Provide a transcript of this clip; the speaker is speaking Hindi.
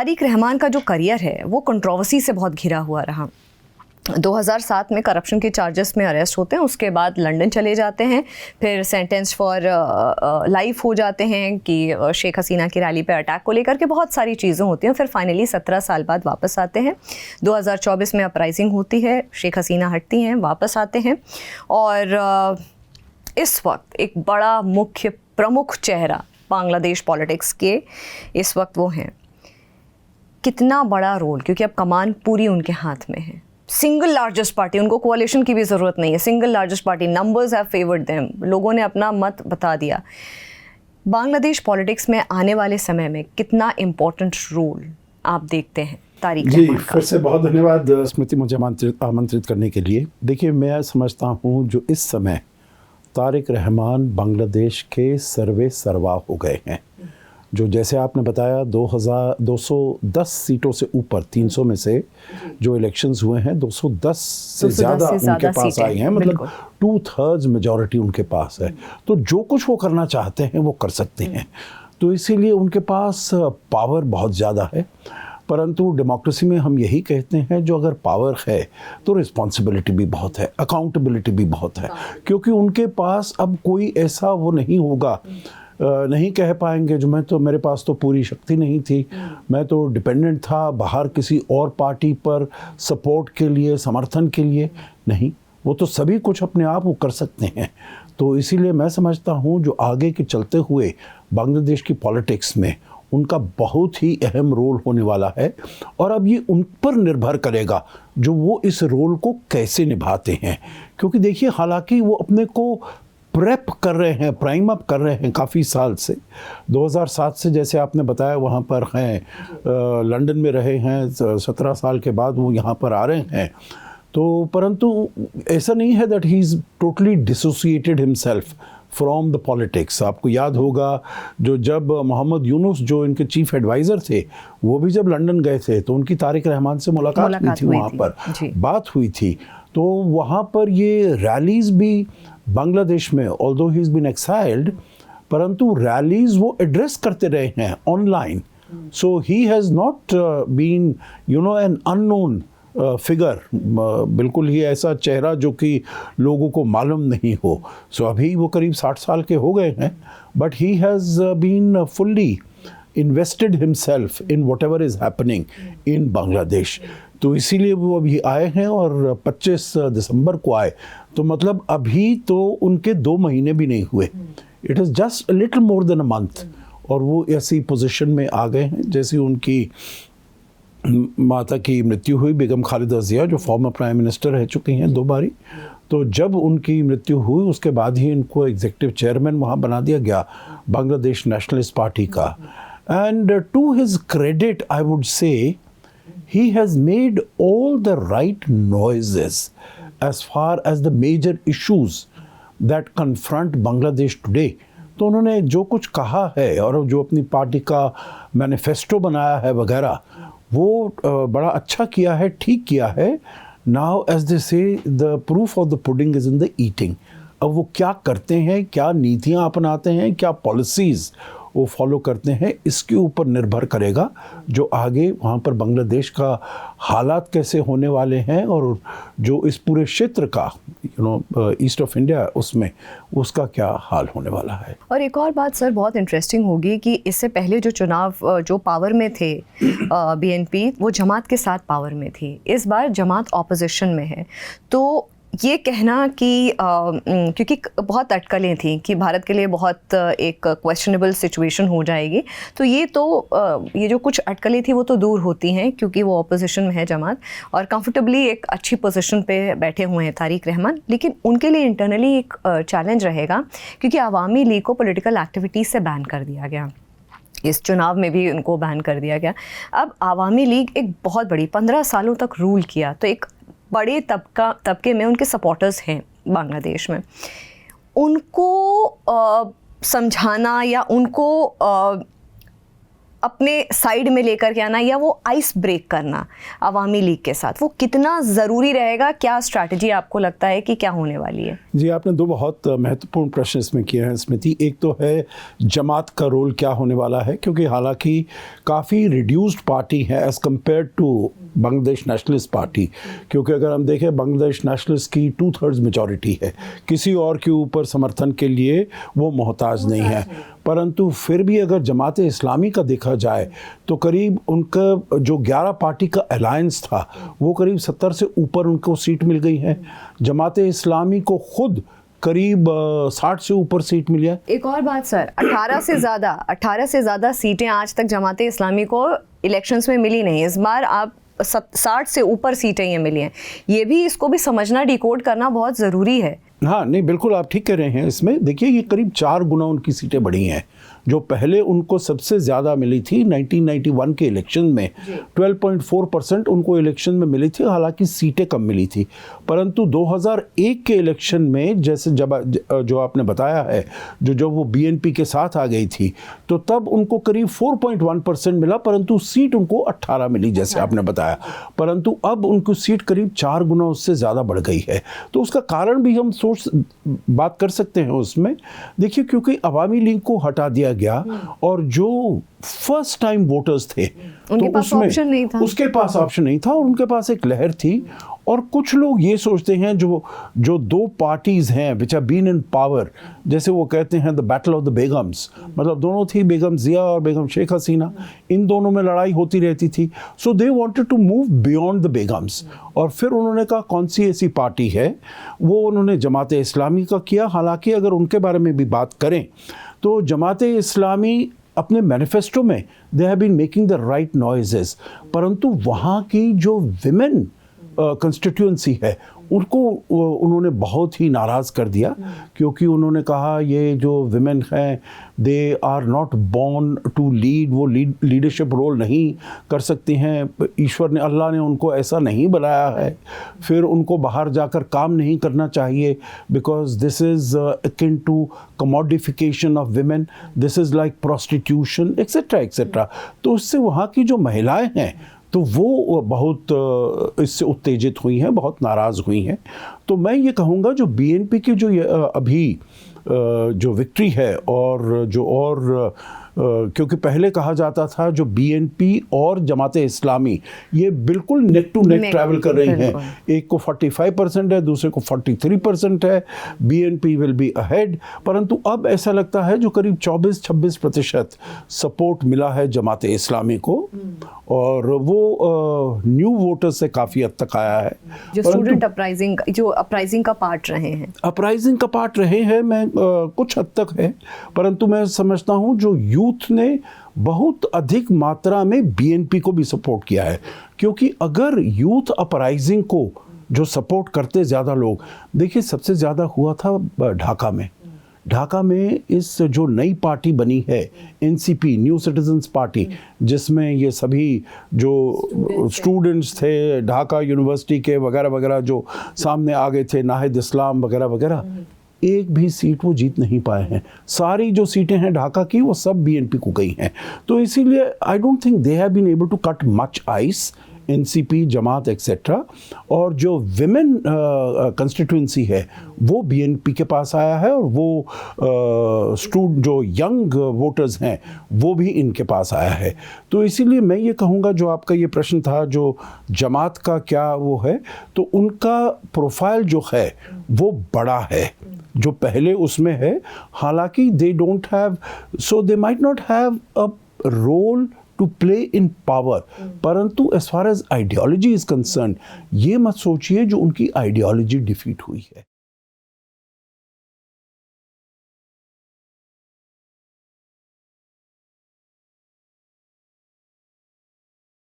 तारिक रहमान का जो करियर है वो कंट्रोवर्सी से बहुत घिरा हुआ रहा। 2007 में करप्शन के चार्जेस में अरेस्ट होते हैं, उसके बाद लंदन चले जाते हैं, फिर सेंटेंस फॉर लाइफ हो जाते हैं कि शेख हसीना की रैली पे अटैक को लेकर के बहुत सारी चीज़ें होती हैं। फिर फाइनली 17 साल बाद वापस आते हैं। 2024 में अपराइजिंग होती है, शेख हसीना हटती हैं, वापस आते हैं और इस वक्त एक बड़ा मुख्य प्रमुख चेहरा बांग्लादेश पॉलिटिक्स के इस वक्त वो हैं। कितना बड़ा रोल, क्योंकि अब कमान पूरी उनके हाथ में है। सिंगल लार्जेस्ट पार्टी, उनको कोalition की भी ज़रूरत नहीं है, single largest party, numbers have favoured them, लोगों ने अपना मत बता दिया। बांग्लादेश पॉलिटिक्स में आने वाले समय में कितना इम्पोर्टेंट रोल आप देखते हैं तारिक जी? रहमान का? फिर से बहुत धन्यवाद स्मृति, मुझे आमंत्रित करने के लिए। देखिए, मैं समझता हूँ जो इस समय तारिक रहमान बांग्लादेश के सर्वे सर्वा हो गए हैं। जो जैसे आपने बताया 210 सीटों से ऊपर 300 में से जो इलेक्शंस हुए हैं 210 से ज़्यादा उनके पास आई हैं, मतलब 2/3 मेजॉरिटी उनके पास है। तो जो कुछ वो करना चाहते हैं वो कर सकते हैं। तो इसीलिए उनके पास पावर बहुत ज़्यादा है। परंतु डेमोक्रेसी में हम यही कहते हैं, जो अगर पावर है तो रिस्पॉन्सिबिलिटी भी बहुत है, अकाउंटेबिलिटी भी बहुत है, क्योंकि उनके पास अब कोई ऐसा वो नहीं होगा, नहीं कह पाएंगे जो मेरे पास तो पूरी शक्ति नहीं थी, मैं तो डिपेंडेंट था बाहर किसी और पार्टी पर सपोर्ट के लिए, समर्थन के लिए। नहीं, वो तो सभी कुछ अपने आप वो कर सकते हैं। तो इसीलिए मैं समझता हूँ जो आगे के चलते हुए बांग्लादेश की पॉलिटिक्स में उनका बहुत ही अहम रोल होने वाला है। और अब ये उन पर निर्भर करेगा जो वो इस रोल को कैसे निभाते हैं। क्योंकि देखिए, हालांकि वो अपने को प्रेप कर रहे हैं, प्राइम अप कर रहे हैं काफ़ी साल से। 2007 से जैसे आपने बताया वहाँ पर हैं, लंदन में रहे हैं, 17 साल के बाद वो यहाँ पर आ रहे हैं। तो परंतु ऐसा नहीं है that he is totally dissociated himself from the politics. आपको याद होगा जब मोहम्मद यूनुस जो इनके चीफ एडवाइज़र थे, वो भी जब लंदन गए थे तो उनकी तारिक रहमान से मुलाकात हुई थी, वहाँ पर बात हुई थी। तो वहाँ पर ये रैलीज़ भी बांग्लादेश में, although he is been exiled, परंतु रैलीज़ वो एड्रेस करते रहे हैं online. So he has not been an unknown figure, बिल्कुल ही ऐसा चेहरा जो कि लोगों को मालूम नहीं हो। सो अभी वो करीब 60 साल के हो गए हैं, but he has been fully invested himself in whatever is happening in Bangladesh। तो इसीलिए वो अभी आए हैं और 25 दिसंबर को आए, तो मतलब अभी तो उनके 2 महीने भी नहीं हुए। It is just a little more than a month, और वो ऐसी पोजीशन में आ गए हैं जैसे उनकी माता की मृत्यु हुई, बेगम खालिदा जिया, जो फॉर्मर प्राइम मिनिस्टर रह चुकी हैं 2 बारी। तो जब उनकी मृत्यु हुई उसके बाद ही इनको एग्जीक्यूटिव चेयरमैन वहाँ बना दिया गया बांग्लादेश नेशनलिस्ट पार्टी का। And to his credit, I would say, he has made all the right noises as far as the major issues that confront Bangladesh today। तो उन्होंने जो कुछ कहा है और जो अपनी पार्टी का मैनिफेस्टो बनाया है वगैरह, वो बड़ा अच्छा किया है, ठीक किया है। Now, as they say, the proof of the pudding is in the eating। अब वो क्या करते हैं, क्या नीतियाँ अपनाते हैं, क्या पॉलिसीज़ वो फॉलो करते हैं, इसके ऊपर निर्भर करेगा जो आगे वहाँ पर बांग्लादेश का हालात कैसे होने वाले हैं, और जो इस पूरे क्षेत्र का ईस्ट ऑफ इंडिया उसमें उसका क्या हाल होने वाला है। और एक और बात सर बहुत इंटरेस्टिंग होगी कि इससे पहले जो चुनाव जो पावर में थे बीएनपी, वो जमात के साथ पावर में थी। इस बार जमात ऑपोजिशन में है। तो ये कहना कि क्योंकि बहुत अटकलें थी कि भारत के लिए बहुत एक क्वेश्चनेबल सिचुएशन हो जाएगी, तो ये जो कुछ अटकलें थी वो तो दूर होती हैं क्योंकि वो ऑपोजिशन में है जमात, और कंफर्टेबली एक अच्छी पोजीशन पे बैठे हुए हैं तारिक रहमान। लेकिन उनके लिए इंटरनली एक चैलेंज रहेगा क्योंकि अवामी लीग को पॉलिटिकल एक्टिविटीज़ से बैन कर दिया गया, इस चुनाव में भी उनको बैन कर दिया गया। अब अवामी लीग एक बहुत बड़ी 15 सालों तक रूल किया, तो एक बड़े तबके में उनके सपोर्टर्स हैं बांग्लादेश में। उनको समझाना या उनको अपने साइड में लेकर के आना या वो आइस ब्रेक करना अवामी लीग के साथ, वो कितना ज़रूरी रहेगा? क्या स्ट्रैटेजी आपको लगता है कि क्या होने वाली है? जी, आपने दो बहुत महत्वपूर्ण प्रश्न इसमें किए हैं स्मृति। एक तो है जमात का रोल क्या होने वाला है, क्योंकि हालांकि काफ़ी रिड्यूस्ड पार्टी है as compare to Bangladesh nationalist party, क्योंकि अगर हम देखें बांग्लादेश नेशनलिस्ट की 2/3 मेजॉरिटी है, किसी और के ऊपर समर्थन के लिए वो मोहताज नहीं है। परंतु फिर भी अगर जमात इस्लामी का देखा जाए तो करीब उनका जो 11 पार्टी का अलायंस था वो करीब 70 से ऊपर उनको सीट मिल गई है। जमात इस्लामी को खुद करीब 60 से ऊपर सीट मिली है। एक और बात सर, 18 से ज़्यादा सीटें आज तक जमात इस्लामी को इलेक्शंस में मिली नहीं। इस बार आप 60 से ऊपर सीटें ये मिली हैं। ये भी, इसको भी समझना, डिकोड करना बहुत ज़रूरी है। हाँ, नहीं, बिल्कुल आप ठीक कह रहे हैं। इसमें देखिए ये करीब 4 गुना उनकी सीटें बढ़ी हैं। जो पहले उनको सबसे ज़्यादा मिली थी 1991 के इलेक्शन में 12.4% उनको इलेक्शन में मिली थी, हालांकि सीटें कम मिली थी। परंतु 2001 के इलेक्शन में जैसे जब जो आपने बताया है, जो वो बीएनपी के साथ आ गई थी, तो तब उनको करीब 4.1% मिला, परंतु सीट उनको 18 मिली जैसे आपने बताया। परंतु अब उनकी सीट करीब 4 गुना उससे ज़्यादा बढ़ गई है। तो उसका कारण भी हम बात कर सकते हैं उसमें। देखिए, क्योंकि अवामी लीग को हटा दिया गया और जो फर्स्ट टाइम वोटर्स थे उनके तो पास ऑप्शन नहीं था, उसके पास ऑप्शन नहीं था और उनके पास एक लहर थी। और कुछ लोग ये सोचते हैं जो दो पार्टीज हैं which are been in power, जैसे वो कहते हैं the battle of the Begums, मतलब दोनों थी, बेगम जिया और बेगम शेख हसीना, इन दोनों में लड़ाई होती रहती थी। So they wanted to move beyond the begums. और फिर उन्होंने कहा कौन सी ऐसी पार्टी है, वो उन्होंने जमात इस्लामी का किया। हालांकि अगर उनके बारे में भी बात करें तो जमात इस्लामी अपने मैनिफेस्टो में they have been making the right noises, परंतु वहाँ की जो विमेन कंस्टिट्यूएंसी है उनको उन्होंने बहुत ही नाराज़ कर दिया, क्योंकि उन्होंने कहा ये जो विमेन हैं they are not born to lead, वो लीडरशिप रोल नहीं कर सकती हैं, ईश्वर ने, अल्लाह ने उनको ऐसा नहीं बनाया है। फिर उनको बाहर जाकर काम नहीं करना चाहिए because this is akin to commodification of women, this is like prostitution etcetera etcetera. तो उससे वहाँ की जो महिलाएं हैं तो वो बहुत इससे उत्तेजित हुई हैं, बहुत नाराज़ हुई हैं। तो मैं ये कहूँगा जो बीएनपी की जो अभी जो विक्ट्री है और क्योंकि पहले कहा जाता था जो बीएनपी और जमात इस्लामी ये बिल्कुल नेक टू नेक ट्रैवल कर रही हैं, एक को 45% है, दूसरे को 43% है, बीएनपी विल बी अहेड। परंतु अब ऐसा लगता है जो करीब 24-26% सपोर्ट मिला है जमात इस्लामी को और वो न्यू वोटर्स से काफ़ी हद तक आया है। जो स्टूडेंट अपराइजिंग का पार्ट रहे हैं, मैं कुछ हद तक है, परंतु मैं समझता हूँ जो यूथ ने बहुत अधिक मात्रा में बीएनपी को भी सपोर्ट किया है, क्योंकि अगर यूथ अपराइजिंग को जो सपोर्ट करते ज़्यादा लोग, देखिए सबसे ज़्यादा हुआ था ढाका में इस जो नई पार्टी बनी है एनसीपी, न्यू सिटीजन्स पार्टी, जिसमें ये सभी जो स्टूडेंट्स थे ढाका यूनिवर्सिटी के वगैरह वगैरह जो सामने आ गए थे, नाहिद इस्लाम वगैरह वगैरह, एक भी सीट वो जीत नहीं पाए हैं। सारी जो सीटें हैं ढाका की वो सब बीएनपी को गई हैं। तो इसीलिए I don't think they have been able to cut much ice, NCP, Jamaat etcetera. और जो विमेन कंस्टिट्यूंसी है वो बीएनपी के पास आया है और वो जो यंग वोटर्स हैं वो भी इनके पास आया है। तो इसीलिए मैं ये कहूँगा जो आपका ये प्रश्न था जो जमात का क्या वो है, तो उनका प्रोफाइल जो है वो बड़ा है जो पहले उसमें है। हालांकि they don't have, so they might not have a role to play in power, परंतु as far as ideology is concern ये मत सोचिए जो उनकी आइडियोलॉजी डिफीट हुई है।